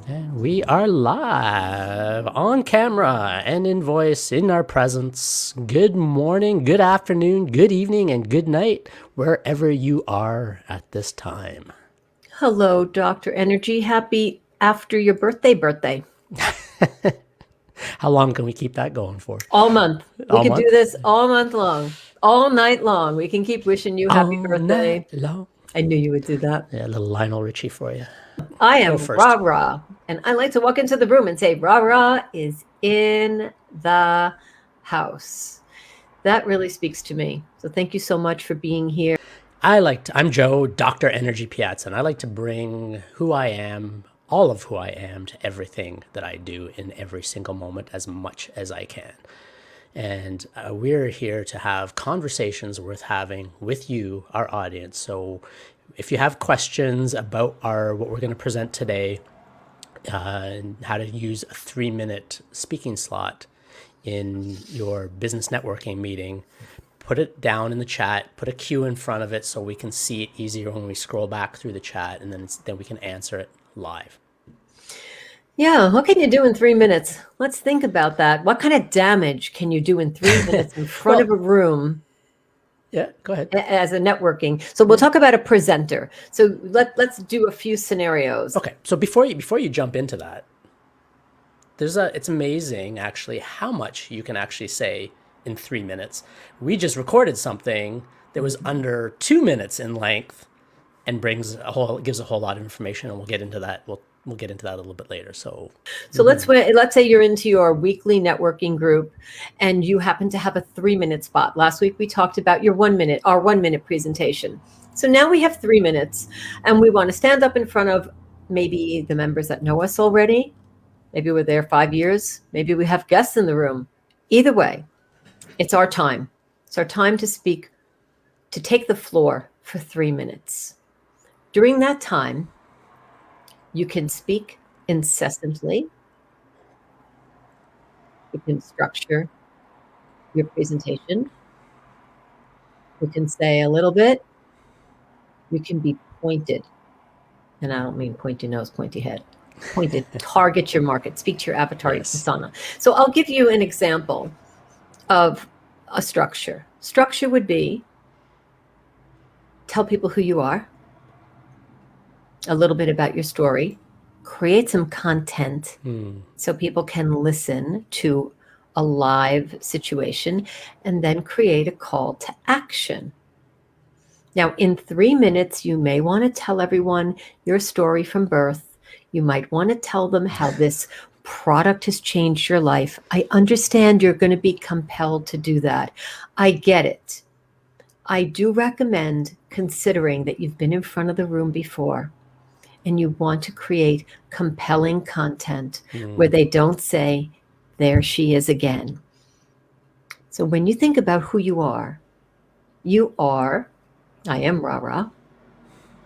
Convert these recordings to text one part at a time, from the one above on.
And we are live on camera and in voice in our presence. Good morning, good afternoon, good evening, and good night, wherever you are at this time. Hello, Dr. Energy. Happy after your birthday. How long can we keep that going for? All month. We All could do month? this all month long, all night long. We can keep wishing you happy All birthday. night long. I knew you would do that. Yeah, a little Lionel Richie for you. I Go am first. Rah Rah, and I like to walk into the room and say, Rah Rah is in the house. That really speaks to me. So thank you so much for being here. I'm Joe, Dr. Energy Piazza, and I like to bring who I am, all of who I am, to everything that I do in every single moment as much as I can. And we're here to have conversations worth having with you, our audience. So if you have questions about what we're going to present today, and how to use a 3-minute speaking slot in your business networking meeting, put it down in the chat, put a Q in front of it so we can see it easier when we scroll back through the chat, and then we can answer it live. Yeah, what can you do in 3 minutes? Let's think about that. What kind of damage can you do in 3 minutes in front of a room? Yeah, go ahead. As a networking. So we'll talk about a presenter. So let's do a few scenarios. Okay, so before you jump into that, it's amazing actually how much you can actually say in 3 minutes. We just recorded something that was under 2 minutes in length and gives a whole lot of information, and we'll get into that. We'll get into that a little bit later. So let's say you're into your weekly networking group and you happen to have a 3-minute spot. Last week we talked about our 1-minute presentation. So now we have 3 minutes and we want to stand up in front of maybe the members that know us already. Maybe we're there 5 years. Maybe we have guests in the room. Either way, it's our time. It's our time to speak, to take the floor for 3 minutes. During that time, you can speak incessantly. You can structure your presentation. You can say a little bit. You can be pointed. And I don't mean pointy nose, pointy head. Pointed. Target your market. Speak to your avatar, your persona. So I'll give you an example of a structure. Structure would be tell people who you are, a little bit about your story, create some content so people can listen to a live situation, and then create a call to action. Now, in 3 minutes, you may want to tell everyone your story from birth. You might want to tell them how this product has changed your life. I understand you're going to be compelled to do that. I get it. I do recommend considering that you've been in front of the room before and you want to create compelling content where they don't say, there she is again. So when you think about who you are, I am Rara.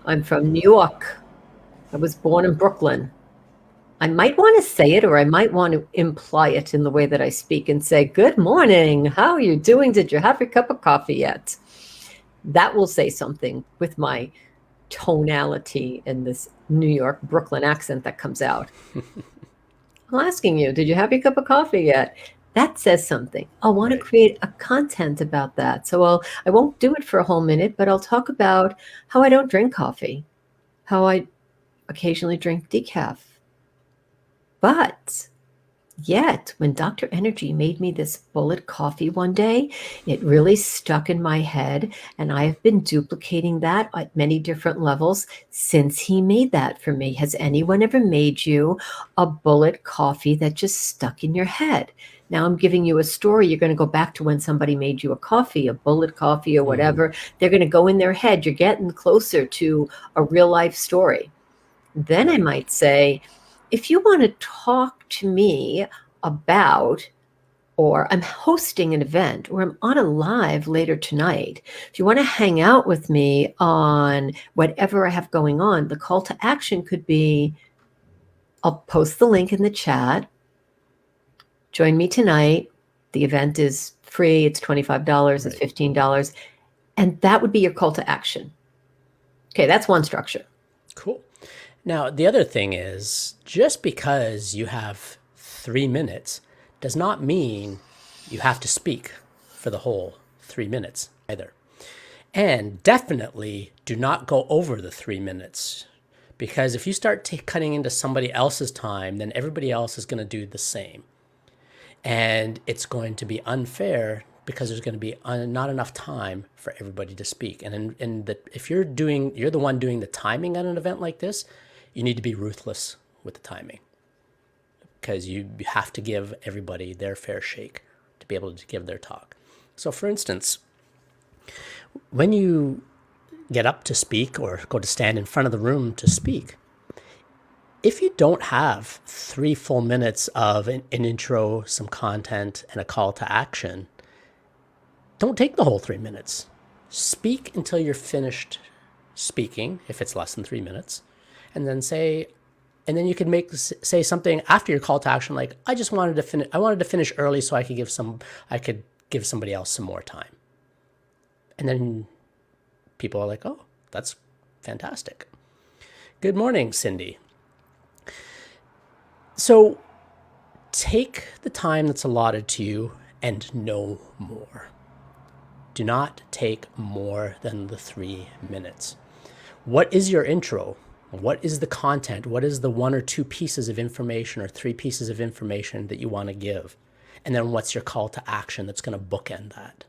I'm from New York. I was born in Brooklyn. I might want to say it, or I might want to imply it in the way that I speak and say, good morning. How are you doing? Did you have your cup of coffee yet? That will say something with my tonality and this New York, Brooklyn accent that comes out. I'm asking you, did you have your cup of coffee yet? That says something. I want to create a content about that. So I won't do it for a whole minute, but I'll talk about how I don't drink coffee, how I occasionally drink decaf. But yet, when Dr. Energy made me this bullet coffee one day, it really stuck in my head, and I have been duplicating that at many different levels since he made that for me. Has anyone ever made you a bullet coffee that just stuck in your head? Now I'm giving you a story. You're going to go back to when somebody made you a coffee, a bullet coffee or whatever. They're going to go in their head. You're getting closer to a real life story. Then I might say, if you want to talk to me about, or I'm hosting an event, or I'm on a live later tonight, if you want to hang out with me on whatever I have going on, the call to action could be, I'll post the link in the chat. Join me tonight. The event is free. It's $25. It's $15. And that would be your call to action. Okay, that's one structure. Cool. Now, the other thing is just because you have 3 minutes does not mean you have to speak for the whole 3 minutes either. And definitely do not go over the 3 minutes, because if you start cutting into somebody else's time, then everybody else is going to do the same. And it's going to be unfair because there's going to be not enough time for everybody to speak. And if you're the one doing the timing at an event like this, you need to be ruthless with the timing, because you have to give everybody their fair shake to be able to give their talk. So for instance, when you get up to speak or go to stand in front of the room to speak, if you don't have 3 full minutes of an intro, some content, and a call to action, don't take the whole 3 minutes. Speak until you're finished speaking, if it's less than 3 minutes, and then you can say something after your call to action, like, I wanted to finish early so I could give somebody else some more time. And then people are like, oh, that's fantastic. Good morning, Cindy. So take the time that's allotted to you and no more. Do not take more than the 3 minutes. What is your intro? What is the content? What is the 1 or 2 pieces of information or 3 pieces of information that you want to give? And then what's your call to action that's going to bookend that?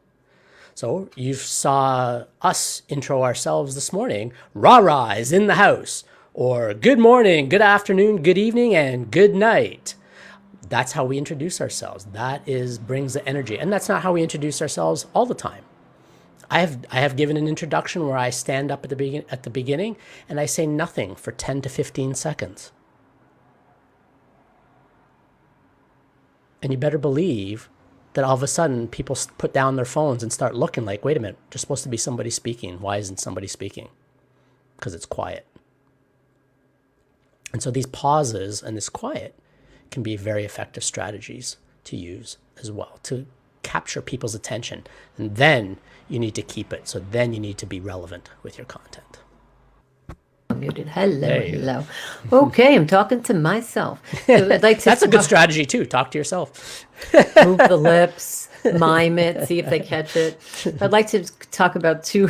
So you saw us intro ourselves this morning. Rah-rah is in the house. Or good morning, good afternoon, good evening, and good night. That's how we introduce ourselves. That brings the energy. And that's not how we introduce ourselves all the time. I have given an introduction where I stand up at the beginning and I say nothing for 10 to 15 seconds. And you better believe that all of a sudden people put down their phones and start looking like, wait a minute, there's supposed to be somebody speaking. Why isn't somebody speaking? Because it's quiet. And so these pauses and this quiet can be very effective strategies to use as well to capture people's attention. And then you need to keep it. So then you need to be relevant with your content. Muted. Hello. Okay, I'm talking to myself. So I'd like to That's a good strategy too. Talk to yourself. Move the lips, mime it, see if they catch it. I'd like to talk about two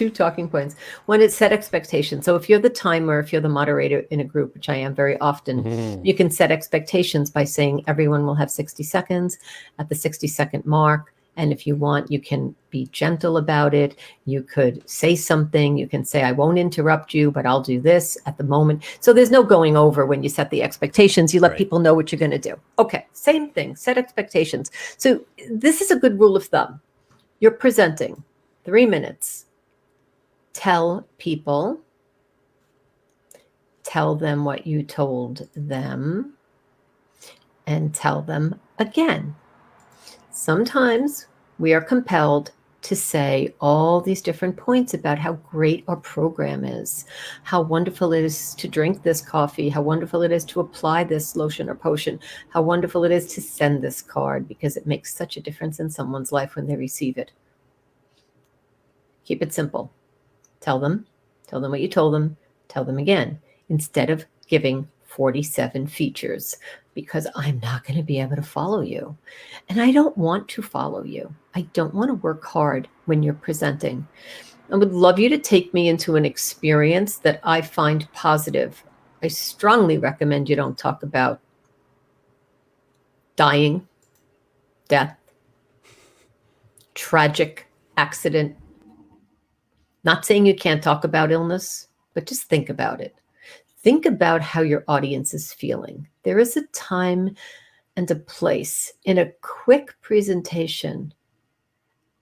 talking points. One is set expectations. So if you're the timer, if you're the moderator in a group, which I am very often, you can set expectations by saying everyone will have 60 seconds at the 60-second mark. And if you want, you can be gentle about it. You could say something. You can say, I won't interrupt you, but I'll do this at the moment. So there's no going over when you set the expectations. You let people know what you're going to do. Okay, same thing, set expectations. So this is a good rule of thumb. You're presenting 3 minutes. Tell people, tell them what you told them, and tell them again. Sometimes we are compelled to say all these different points about how great our program is, how wonderful it is to drink this coffee, how wonderful it is to apply this lotion or potion, how wonderful it is to send this card, because it makes such a difference in someone's life when they receive it. Keep it simple. Tell them what you told them, tell them again, instead of giving 47 features, because I'm not going to be able to follow you. And I don't want to follow you. I don't want to work hard when you're presenting. I would love you to take me into an experience that I find positive. I strongly recommend you don't talk about dying, death, tragic accident. Not saying you can't talk about illness, but just think about it. Think about how your audience is feeling. There is a time and a place in a quick presentation,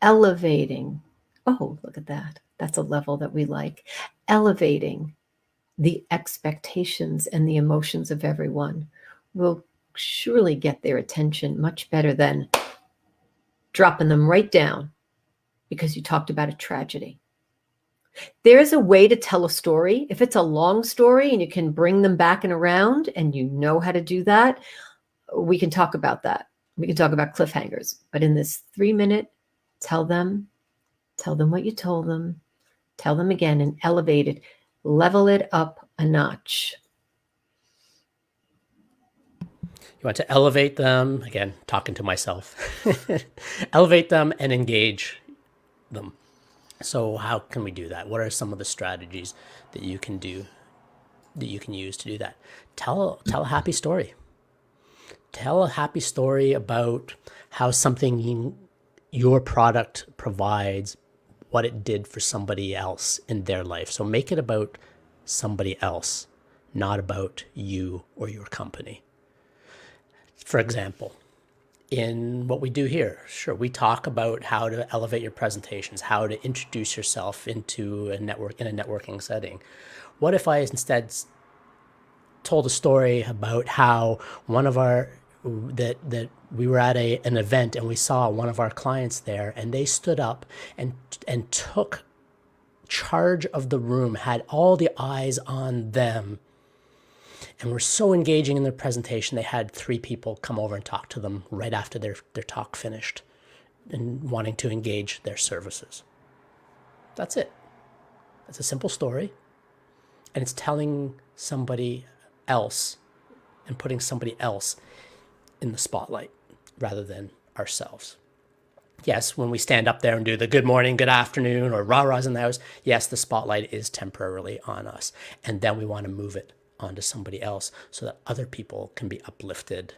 elevating. Oh, look at that. That's a level that we like. Elevating the expectations and the emotions of everyone will surely get their attention much better than dropping them right down because you talked about a tragedy. There's a way to tell a story. If it's a long story and you can bring them back and around and you know how to do that, we can talk about that. We can talk about cliffhangers. But in this 3-minute, tell them what you told them, tell them again, and elevate it, level it up a notch. You want to elevate them, again, talking to myself, elevate them and engage them. So how can we do that? What are some of the strategies that you can do, that you can use to do that? Tell a happy story. Tell a happy story about how something your product provides, what it did for somebody else in their life. So make it about somebody else, not about you or your company. For example, in what we do here, sure, we talk about how to elevate your presentations, how to introduce yourself into a network in a networking setting. What if I instead told a story about how one of our that we were at an event and we saw one of our clients there, and they stood up and took charge of the room, had all the eyes on them, and were so engaging in their presentation. They had 3 people come over and talk to them right after their talk finished and wanting to engage their services. That's it. That's a simple story, and it's telling somebody else and putting somebody else in the spotlight rather than ourselves. Yes, when we stand up there and do the good morning, good afternoon, or rah-rahs in the house, yes, the spotlight is temporarily on us. And then we want to move it onto somebody else so that other people can be uplifted,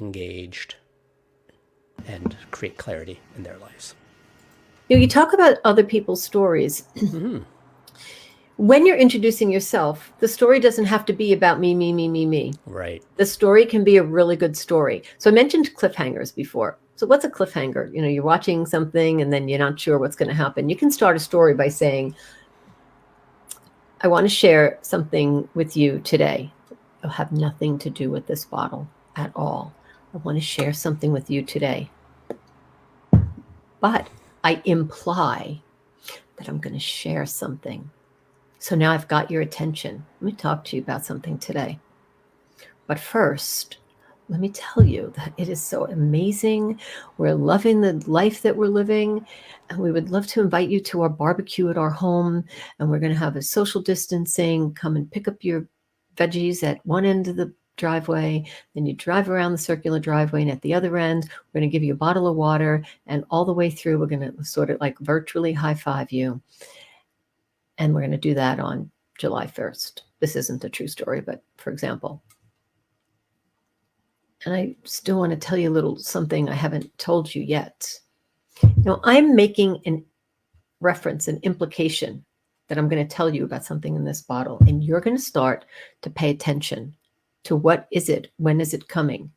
engaged, and create clarity in their lives. You talk about other people's stories. When you're introducing yourself, the story doesn't have to be about me, me, me, me, me. Right. The story can be a really good story. So I mentioned cliffhangers before. So what's a cliffhanger? You're watching something and then you're not sure what's going to happen. You can start a story by saying, I want to share something with you today. It'll have nothing to do with this bottle at all. I want to share something with you today. But I imply that I'm going to share something. So now I've got your attention. Let me talk to you about something today. But first, let me tell you that it is so amazing. We're loving the life that we're living, and we would love to invite you to our barbecue at our home, and we're going to have a social distancing. Come and pick up your veggies at one end of the driveway, then you drive around the circular driveway, and at the other end, we're going to give you a bottle of water, and all the way through, we're going to sort of like virtually high-five you. And we're going to do that on July 1st. This isn't a true story, but for example. And I still want to tell you a little something I haven't told you yet. I'm making an reference, an implication that I'm going to tell you about something in this bottle. And you're going to start to pay attention to what is it? When is it coming?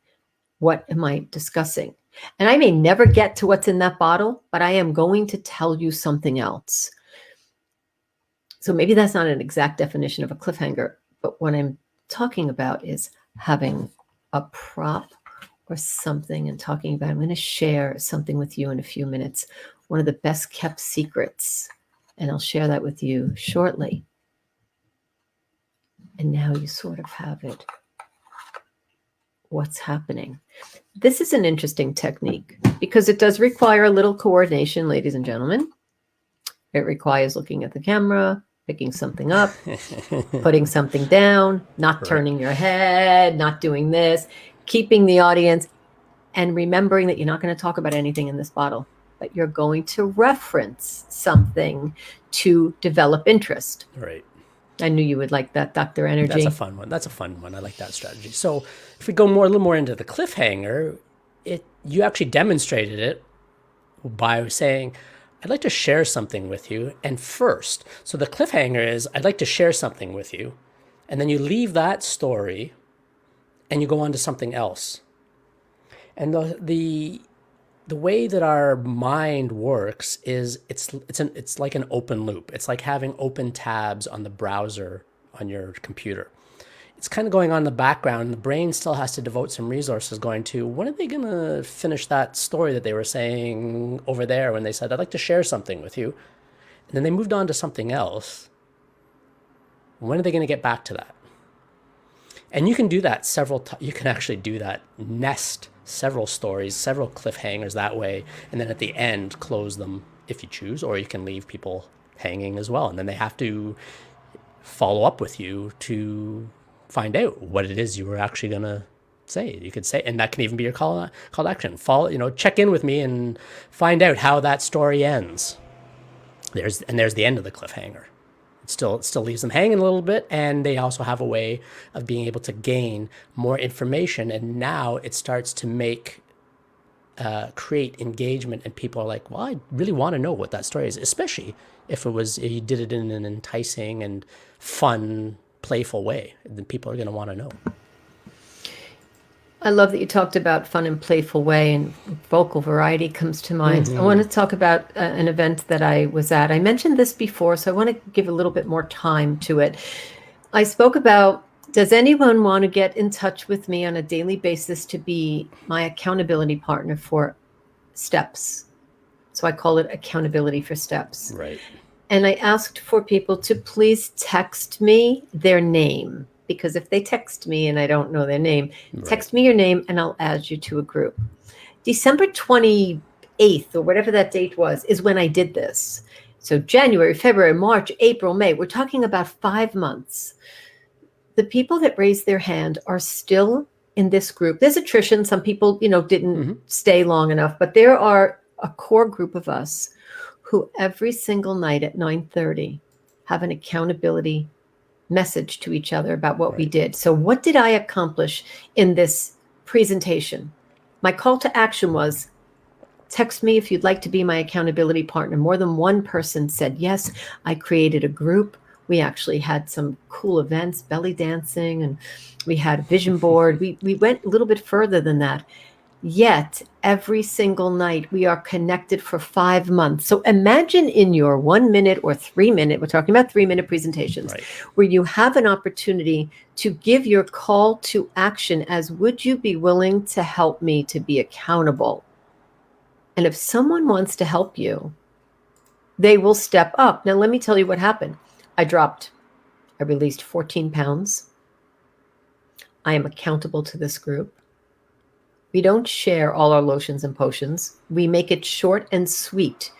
What am I discussing? And I may never get to what's in that bottle, but I am going to tell you something else. So maybe that's not an exact definition of a cliffhanger, but what I'm talking about is having a prop or something and talking about, I'm going to share something with you in a few minutes, one of the best kept secrets, and I'll share that with you shortly. And now you sort of have it. What's happening? This is an interesting technique because it does require a little coordination, ladies and gentlemen. It requires looking at the camera, picking something up, putting something down, not turning your head, not doing this, keeping the audience, and remembering that you're not going to talk about anything in this bottle, but you're going to reference something to develop interest. Right. I knew you would like that, Dr. Energy. That's a fun one. That's a fun one. I like that strategy. So if we go a little more into the cliffhanger, you actually demonstrated it by saying, I'd like to share something with you. And first, so the cliffhanger is, I'd like to share something with you. And then you leave that story and you go on to something else. And the way that our mind works is it's like an open loop. It's like having open tabs on the browser on your computer. It's kind of going on in the background. The brain still has to devote some resources going to, when are they going to finish that story that they were saying over there when they said, I'd like to share something with you. And then they moved on to something else. When are they going to get back to that? And you can do that several times. You can actually do that, nest several stories, several cliffhangers that way. And then at the end, close them if you choose, or you can leave people hanging as well. And then they have to follow up with you to find out what it is you were actually going to say. You could say, and that can even be your call to action. Follow, check in with me and find out how that story ends. There's the end of the cliffhanger. It still leaves them hanging a little bit, and they also have a way of being able to gain more information. And now it starts to create engagement, and people are like, well, I really want to know what that story is, especially if you did it in an enticing and fun, playful way. Then people are going to want to know. I love that you talked about fun and playful way, and vocal variety comes to mind. I want to talk about an event that I was at. I mentioned this before, so I want to give a little bit more time to it. I spoke about, does anyone want to get in touch with me on a daily basis to be my accountability partner for steps? So I call it accountability for steps. Right. And I asked for people to please text me their name, because if they text me and I don't know their name, text me your name and I'll add you to a group. December 28th, or whatever that date was, is when I did this. So January, February, March, April, May, we're talking about 5 months. The people that raised their hand are still in this group. There's attrition. Some people, didn't stay long enough, but there are a core group of us who every single night at 9:30 have an accountability message to each other about what we did. So what did I accomplish in this presentation? My call to action was, text me if you'd like to be my accountability partner. More than one person said yes. I created a group. We actually had some cool events, belly dancing, and we had a vision board. We went a little bit further than that. Yet every single night we are connected for 5 months. So imagine in your 1 minute or 3 minute, we're talking about 3-minute presentations, where you have an opportunity to give your call to action as, would you be willing to help me to be accountable? And if someone wants to help you, they will step up. Now, let me tell you what happened. I released 14 pounds. I am accountable to this group. We don't share all our lotions and potions. We make it short and sweet.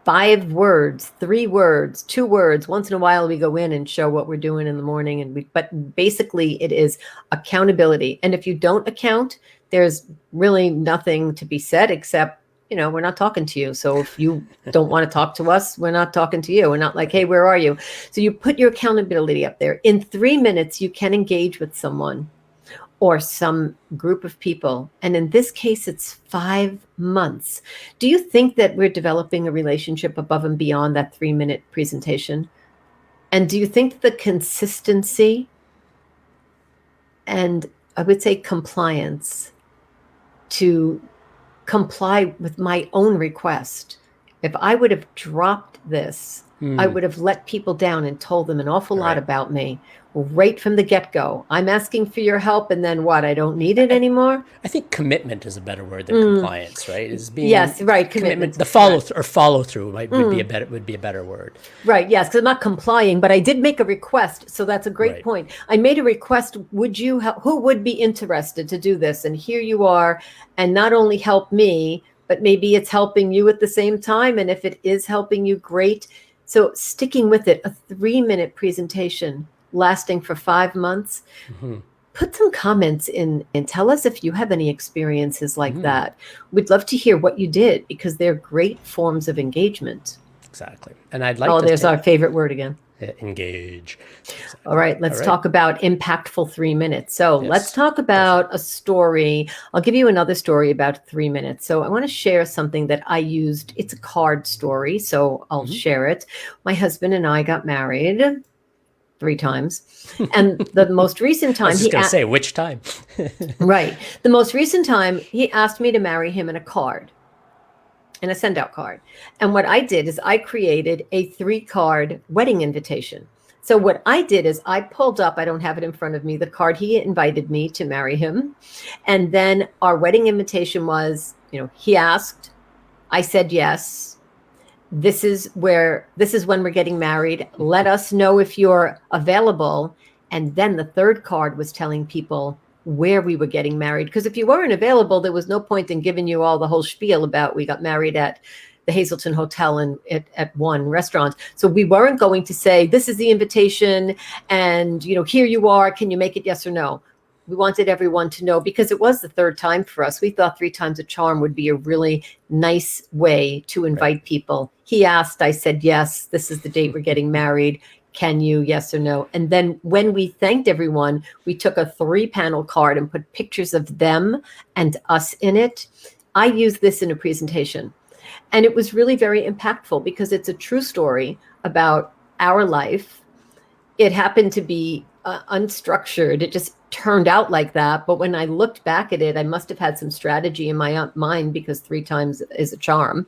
5 words, 3 words, 2 words. Once in a while, we go in and show what we're doing in the morning. But basically, it is accountability. And if you don't account, there's really nothing to be said except, we're not talking to you. So if you don't want to talk to us, we're not talking to you. We're not like, hey, where are you? So you put your accountability up there. In 3 minutes, you can engage with someone or some group of people. And in this case, it's 5 months. Do you think that we're developing a relationship above and beyond that 3-minute presentation? And do you think the consistency and, I would say, compliance to comply with my own request, if I would have dropped this, I would have let people down and told them an awful lot about me right from the get-go. I'm asking for your help, and then what? I don't need it anymore? I think commitment is a better word than compliance, right? Yes, right, commitment. The follow through would be a better word. Right, yes, because I'm not complying, but I did make a request, so that's a great point. I made a request, who would be interested to do this? And here you are, and not only help me, but maybe it's helping you at the same time, and if it is helping you, great. So sticking with it, a 3-minute presentation lasting for 5 months. Put some comments in and tell us if you have any experiences like that. We'd love to hear what you did, because they're great forms of engagement. Exactly. And I'd like there's our favorite word again. Engage. Exactly. All right, let's talk about impactful 3 minutes. So let's talk about a story. I'll give you another story about 3 minutes. So I want to share something that I used. It's a card story, so I'll share it. My husband and I got married 3 times. And the most recent time, I was just going to say, which time? Right. The most recent time, he asked me to marry him in a card. In a send-out card. And what I did is I created a 3-card wedding invitation. So what I did is I pulled up, I don't have it in front of me, the card he invited me to marry him. And then our wedding invitation was, he asked, I said yes. This is when we're getting married. Let us know if you're available. And then the 3rd card was telling people where we were getting married. Because if you weren't available, there was no point in giving you all the whole spiel about we got married at the Hazelton Hotel and at one restaurant. So we weren't going to say, this is the invitation and, here you are. Can you make it? Yes or no? We wanted everyone to know, because it was the third time for us. We thought 3 times a charm would be a really nice way to invite people. He asked, I said, yes, this is the date we're getting married. Can you, yes or no? And then when we thanked everyone, we took a 3-panel card and put pictures of them and us in it. I used this in a presentation, and it was really very impactful because it's a true story about our life. It happened to be unstructured. It just turned out like that. But when I looked back at it, I must have had some strategy in my mind, because 3 times is a charm.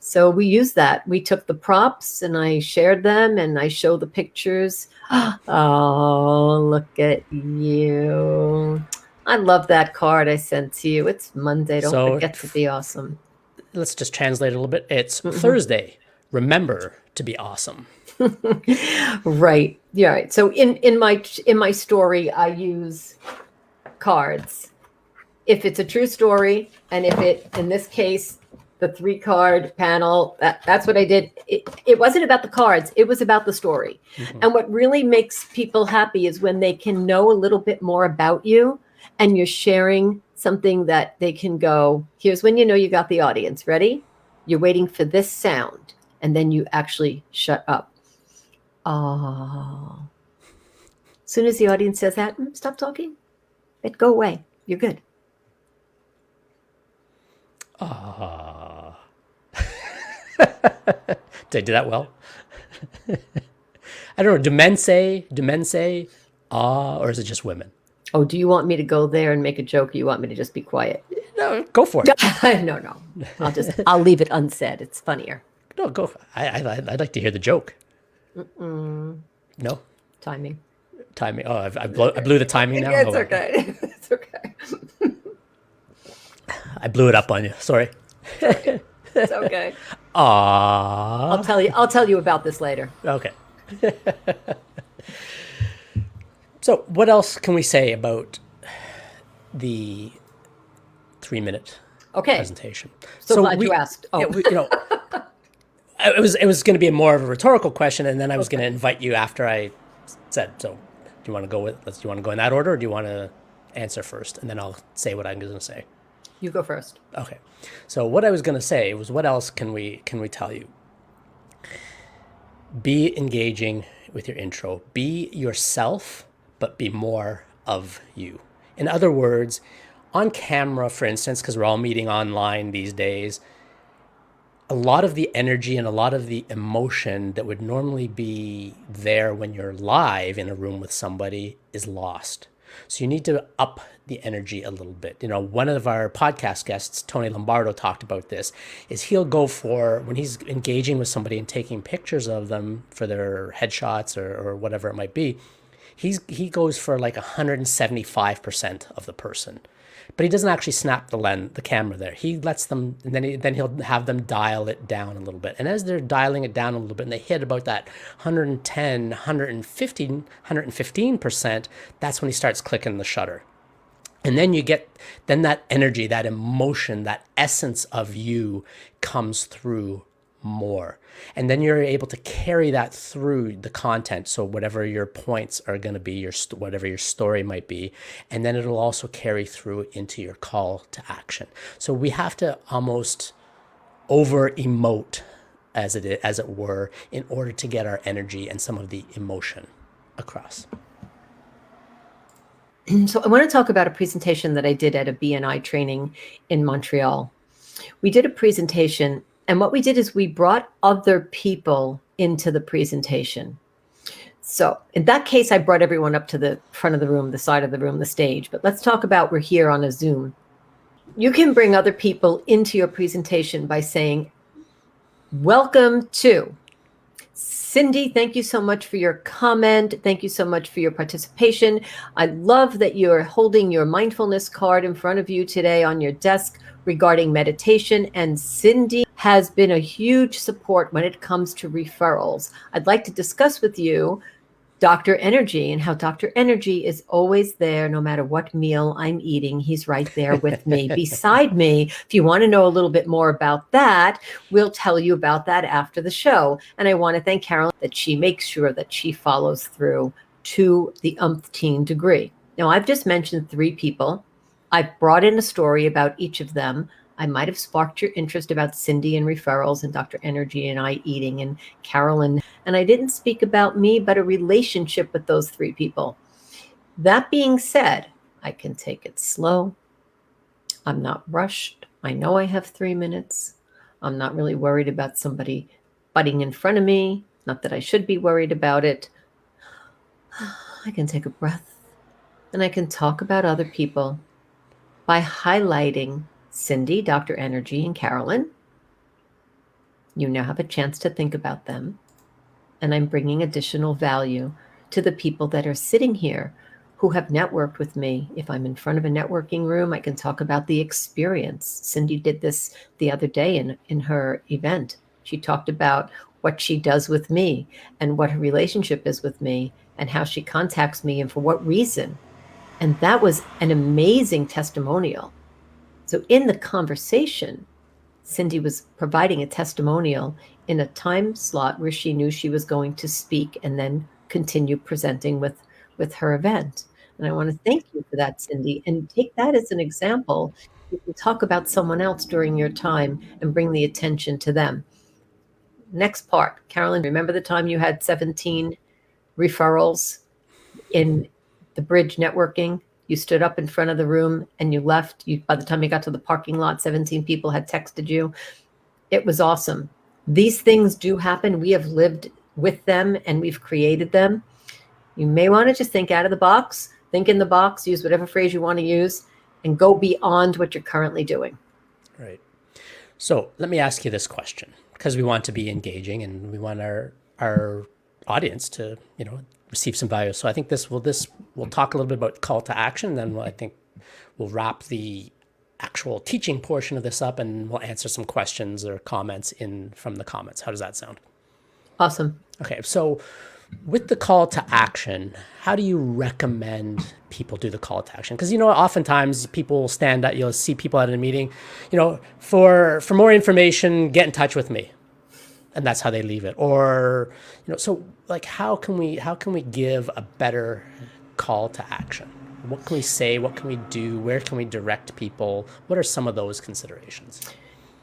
So we used that. We took the props and I shared them and I showed the pictures. Oh, look at you. I love that card I sent to you. It's Monday. Don't forget to be awesome. Let's just translate it a little bit. It's Thursday. Remember to be awesome. Right. Yeah. Right. So in my story, I use cards. If it's a true story, and if it, in this case, the 3-card panel, that's what I did. It wasn't about the cards. It was about the story. And what really makes people happy is when they can know a little bit more about you, and you're sharing something that they can go, here's when you know you got the audience. Ready? You're waiting for this sound, and then you actually shut up. Oh. As soon as the audience says that, stop talking. Go away. You're good. Did I do that well? I don't know. Do men say or is it just women? Oh, do you want me to go there and make a joke, or you want me to just be quiet? No, go for it. No. I'll leave it unsaid. It's funnier. No, go. I'd like to hear the joke. No? Timing. Oh, I blew the timing now? It's okay. It's okay. I blew it up on you. Sorry. It's okay. Aww. I'll tell you about this later. Okay. So what else can we say about the 3-minute presentation? So glad you asked. Oh. It was going to be more of a rhetorical question, and then I was going to invite you after I said. So, do you want to go in that order, or do you want to answer first, and then I'll say what I'm going to say? You go first. Okay. So what I was going to say was, what else can we tell you? Be engaging with your intro. Be yourself, but be more of you. In other words, on camera, for instance, because we're all meeting online these days, a lot of the energy and a lot of the emotion that would normally be there when you're live in a room with somebody is lost. So you need to up the energy a little bit. One of our podcast guests, Tony Lombardo, talked about this, is he'll go for, when he's engaging with somebody and taking pictures of them for their headshots or whatever it might be, he goes for like 175% of the person. But he doesn't actually snap the camera there. He lets them, and then he'll have them dial it down a little bit. And as they're dialing it down a little bit, and they hit about that 110, 115%, that's when he starts clicking the shutter. And then then that energy, that emotion, that essence of you comes through more. And then you're able to carry that through the content. So whatever your points are going to be, whatever your story might be, and then it'll also carry through into your call to action. So we have to almost over emote, as it were, in order to get our energy and some of the emotion across. So I want to talk about a presentation that I did at a BNI training in Montreal. We did a presentation, and what we did is we brought other people into the presentation. So in that case, I brought everyone up to the front of the room, the side of the room, the stage. But let's talk about, we're here on a Zoom. You can bring other people into your presentation by saying, welcome to Cindy. Thank you so much for your comment. Thank you so much for your participation. I love that you're holding your mindfulness card in front of you today on your desk regarding meditation. And Cindy has been a huge support when it comes to referrals. I'd like to discuss with you Dr. Energy and how Dr. Energy is always there no matter what meal I'm eating. He's right there with me, beside me. If you want to know a little bit more about that, we'll tell you about that after the show. And I want to thank Carolyn that she makes sure that she follows through to the umpteen degree. Now, I've just mentioned 3 people. I've brought in a story about each of them. I might have sparked your interest about Cindy and referrals and Dr. Energy and I eating and Carolyn. And I didn't speak about me, but a relationship with those 3 people. That being said, I can take it slow. I'm not rushed. I know I have 3 minutes. I'm not really worried about somebody butting in front of me. Not that I should be worried about it. I can take a breath and I can talk about other people by highlighting Cindy, Dr. Energy, and Carolyn. You now have a chance to think about them. And I'm bringing additional value to the people that are sitting here who have networked with me. If I'm in front of a networking room, I can talk about the experience. Cindy did this the other day in her event. She talked about what she does with me and what her relationship is with me and how she contacts me and for what reason. And that was an amazing testimonial. So in the conversation, Cindy was providing a testimonial in a time slot where she knew she was going to speak and then continue presenting with her event. And I want to thank you for that, Cindy, and take that as an example. You can talk about someone else during your time and bring the attention to them. Next part, Carolyn, remember the time you had 17 referrals in the bridge networking? You stood up in front of the room and you left. By the time you got to the parking lot, 17 people had texted you. It was awesome. These things do happen. We have lived with them and we've created them. You may want to just think out of the box, think in the box, use whatever phrase you want to use, and go beyond what you're currently doing. Right. So let me ask you this question, because we want to be engaging and we want our audience to, receive some value. So I think we'll talk a little bit about call to action, then I think we'll wrap the actual teaching portion of this up and we'll answer some questions or comments from the comments. How does that sound? Awesome. Okay, so with the call to action, how do you recommend people do the call to action? Because oftentimes people stand up, you'll see people at a meeting, for more information, get in touch with me, and that's how they leave it. Or so like how can we give a better call to action? What can we say? What can we do? Where can we direct people? What are some of those considerations?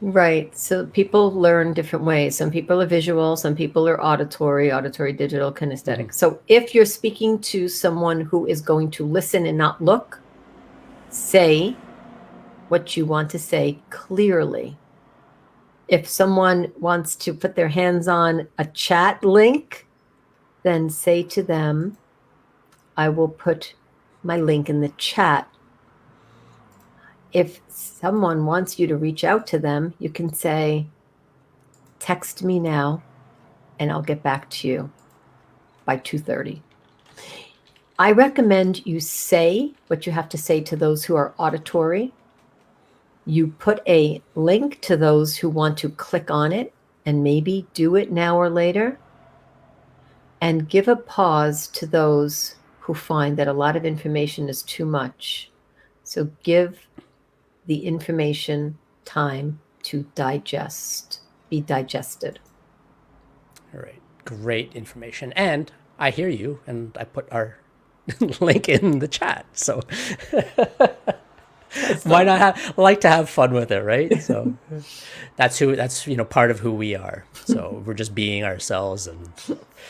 Right. So people learn different ways. Some people are visual, some people are auditory, digital, kinesthetic. So if you're speaking to someone who is going to listen and not look, say what you want to say clearly. If someone wants to put their hands on a chat link, then say to them, I will put my link in the chat. If someone wants you to reach out to them, you can say, text me now and I'll get back to you by 2:30. I recommend you say what you have to say to those who are auditory. You put a link to those who want to click on it and maybe do it now or later. And give a pause to those who find that a lot of information is too much. So give the information time to digest, be digested. All right, great information. And I hear you, and I put our link in the chat. So why not like to have fun with it, right? So that's part of who we are. So we're just being ourselves, and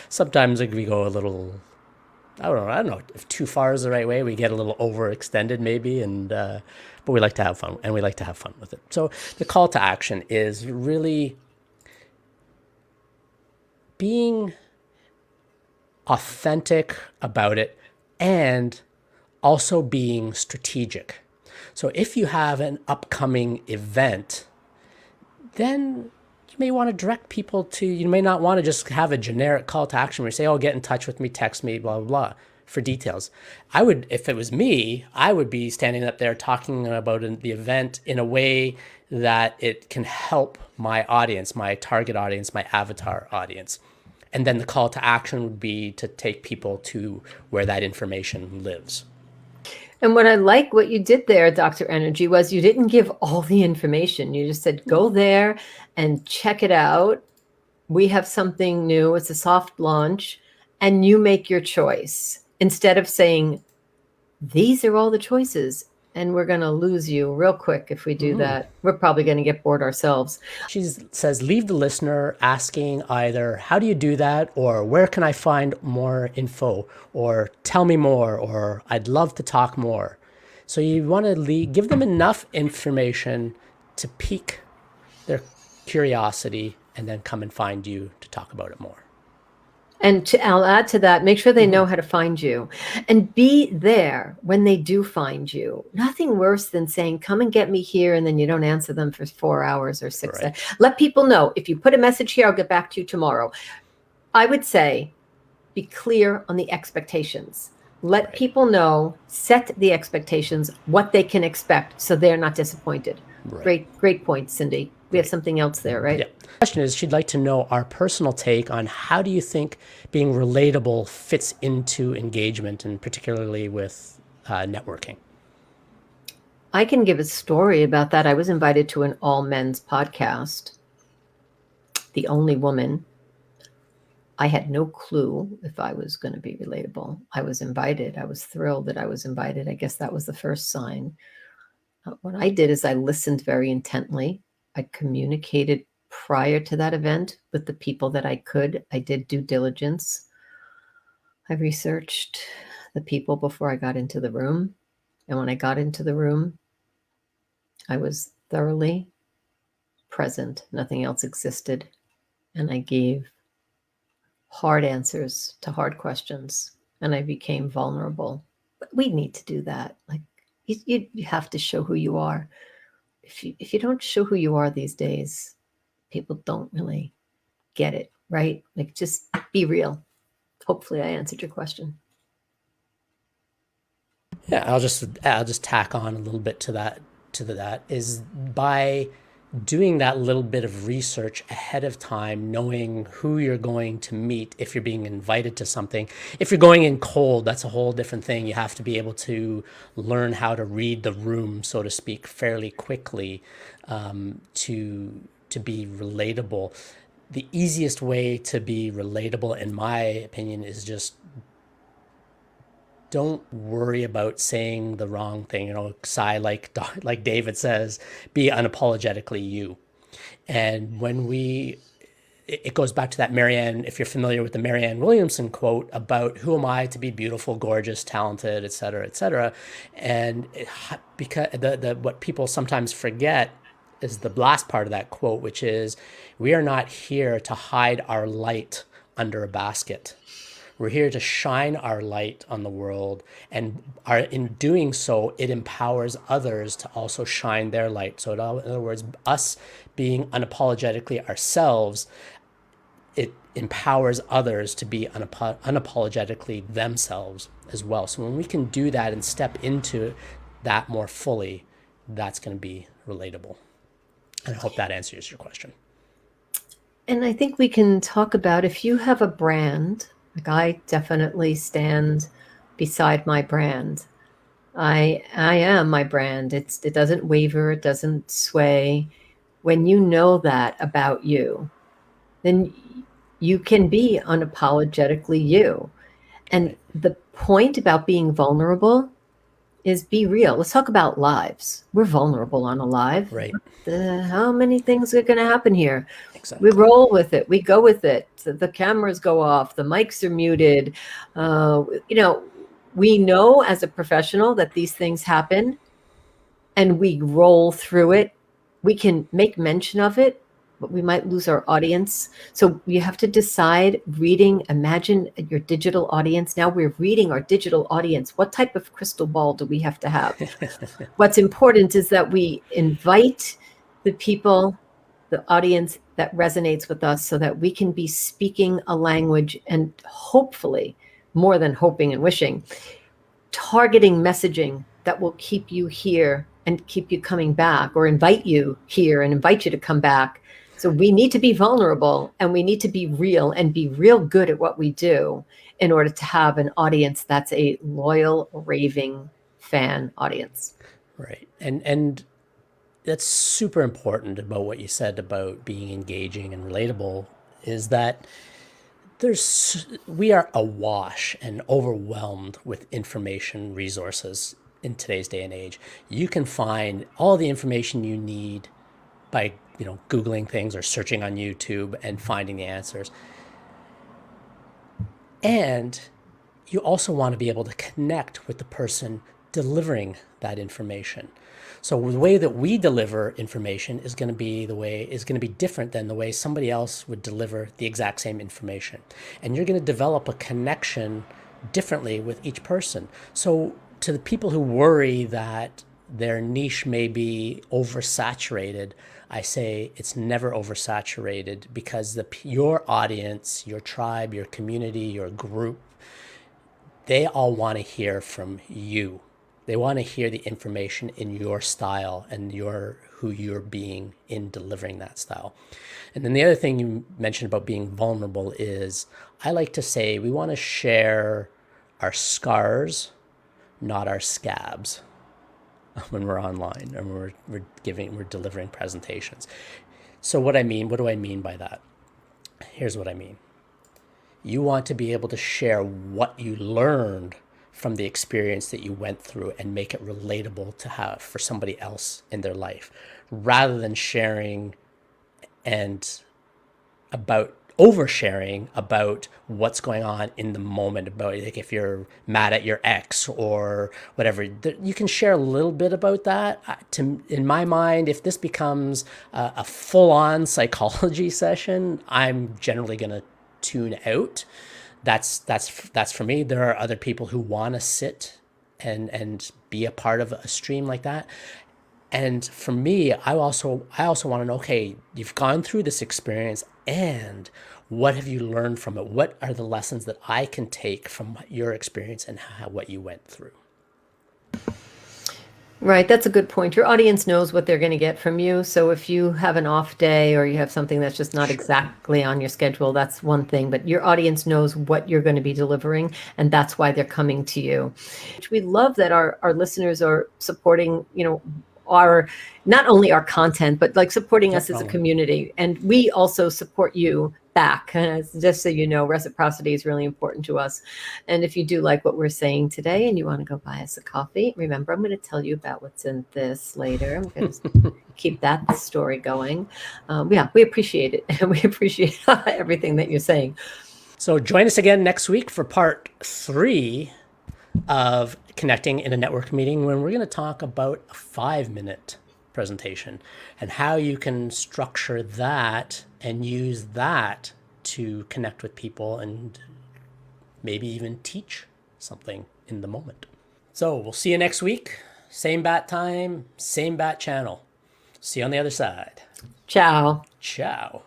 sometimes we go a little, I don't know if too far is the right way. We get a little overextended maybe, and but we like to have fun, and we like to have fun with it. So the call to action is really being authentic about it and also being strategic. So if you have an upcoming event, then you may want to direct people to, you may not want to just have a generic call to action where you say, oh, get in touch with me, text me, blah, blah, blah, for details. I would, if it was me, I would be standing up there talking about the event in a way that it can help my audience, my target audience, my avatar audience. And then the call to action would be to take people to where that information lives. And what I like what you did there, Dr. Energy, was you didn't give all the information. You just said, go there and check it out. We have something new. It's a soft launch and you make your choice. Instead of saying, These are all the choices. And we're going to lose you real quick if we do that. We're probably going to get bored ourselves. She says, leave the listener asking either, how do you do that? Or where can I find more info? Or tell me more? Or I'd love to talk more. So you want to give them enough information to pique their curiosity and then come and find you to talk about it more. And I'll add to that, make sure they know how to find you and be there when they do find you. Nothing worse than saying, come and get me here, and then you don't answer them for 4 hours or 6 days. Let people know, if you put a message here, I'll get back to you tomorrow. I would say be clear on the expectations. Let people know, set the expectations, what they can expect, so they're not disappointed. Great point, Cindy. We have something else there, right? Yeah. The question is, she'd like to know our personal take on how do you think being relatable fits into engagement, and particularly with networking. I can give a story about that. I was invited to an all men's podcast, the only woman. I had no clue if I was going to be relatable. I was invited. I was thrilled that I was invited. I guess that was the first sign. What I did is I listened very intently. I communicated prior to that event with the people that I could. I did due diligence. I researched the people before I got into the room. And when I got into the room, I was thoroughly present. Nothing else existed. And I gave hard answers to hard questions. And I became vulnerable. But we need to do that. Like you have to show who you are. If you don't show who you are these days, people don't really get it, right? Like, just be real. Hopefully I answered your question. Yeah, I'll just tack on a little bit to that is by doing that little bit of research ahead of time, knowing who you're going to meet if you're being invited to something. If you're going in cold, that's a whole different thing. You have to be able to learn how to read the room, so to speak, fairly quickly to be relatable. The easiest way to be relatable, in my opinion, is just don't worry about saying the wrong thing. Like David says, be unapologetically you. And when it goes back to that Marianne, if you're familiar with the Marianne Williamson quote about who am I to be beautiful, gorgeous, talented, et cetera, et cetera. And because what people sometimes forget is the last part of that quote, which is, we are not here to hide our light under a basket. We're here to shine our light on the world, and in doing so, it empowers others to also shine their light. So in other words, us being unapologetically ourselves, it empowers others to be unapologetically themselves as well. So when we can do that and step into that more fully, that's going to be relatable. And I hope that answers your question. And I think we can talk about, if you have a brand, like I definitely stand beside my brand. I am my brand. It doesn't waver, it doesn't sway. When you know that about you, then you can be unapologetically you. And the point about being vulnerable is be real. Let's talk about lives. We're vulnerable on a live. Right. How many things are going to happen here? Exactly. We roll with it. We go with it. The cameras go off. The mics are muted. We know as a professional that these things happen, and we roll through it. We can make mention of it, but we might lose our audience. So you have to decide, imagine your digital audience. Now we're reading our digital audience. What type of crystal ball do we have to have? What's important is that we invite the people, the audience that resonates with us, so that we can be speaking a language, and hopefully, more than hoping and wishing, targeting messaging that will keep you here and keep you coming back, or invite you here and invite you to come back. So we need to be vulnerable, and we need to be real and be real good at what we do in order to have an audience that's a loyal, raving fan audience. Right. And that's super important about what you said about being engaging and relatable, is that We are awash and overwhelmed with information resources in today's day and age. You can find all the information you need by googling things or searching on YouTube and finding the answers. And you also want to be able to connect with the person delivering that information. So the way that we deliver information is going to be different than the way somebody else would deliver the exact same information. And you're going to develop a connection differently with each person. So to the people who worry that their niche may be oversaturated, I say it's never oversaturated, because your audience, your tribe, your community, your group, they all want to hear from you. They want to hear the information in your style and who you're being in delivering that style. And then the other thing you mentioned about being vulnerable is, I like to say we want to share our scars, not our scabs, when we're online and we're delivering presentations. So what do I mean by that? Here's what I mean. You want to be able to share what you learned from the experience that you went through and make it relatable to have for somebody else in their life, rather than sharing and about oversharing about what's going on in the moment, about like if you're mad at your ex or whatever. You can share a little bit about that. In my mind, if this becomes a full-on psychology session, I'm generally going to tune out. That's for me. There are other people who want to sit and be a part of a stream like that. And for me, I also want to know, okay, you've gone through this experience, and what have you learned from it? What are the lessons that I can take from your experience and what you went through? Right, that's a good point. Your audience knows what they're going to get from you. So if you have an off day or you have something that's just not exactly on your schedule, that's one thing. But your audience knows what you're going to be delivering, and that's why they're coming to you. We love that our listeners are supporting, our not only our content, but like supporting us as a community. And we also support you back. Just so you know, reciprocity is really important to us. And if you do like what we're saying today and you want to go buy us a coffee, remember, I'm going to tell you about what's in this later. I'm going to keep that story going. Yeah, we appreciate it. And we appreciate everything that you're saying. So join us again next week for part 3 of Connecting in a Network Meeting, when we're going to talk about a 5-minute presentation and how you can structure that and use that to connect with people and maybe even teach something in the moment. So we'll see you next week. Same bat time, same bat channel. See you on the other side. Ciao. Ciao.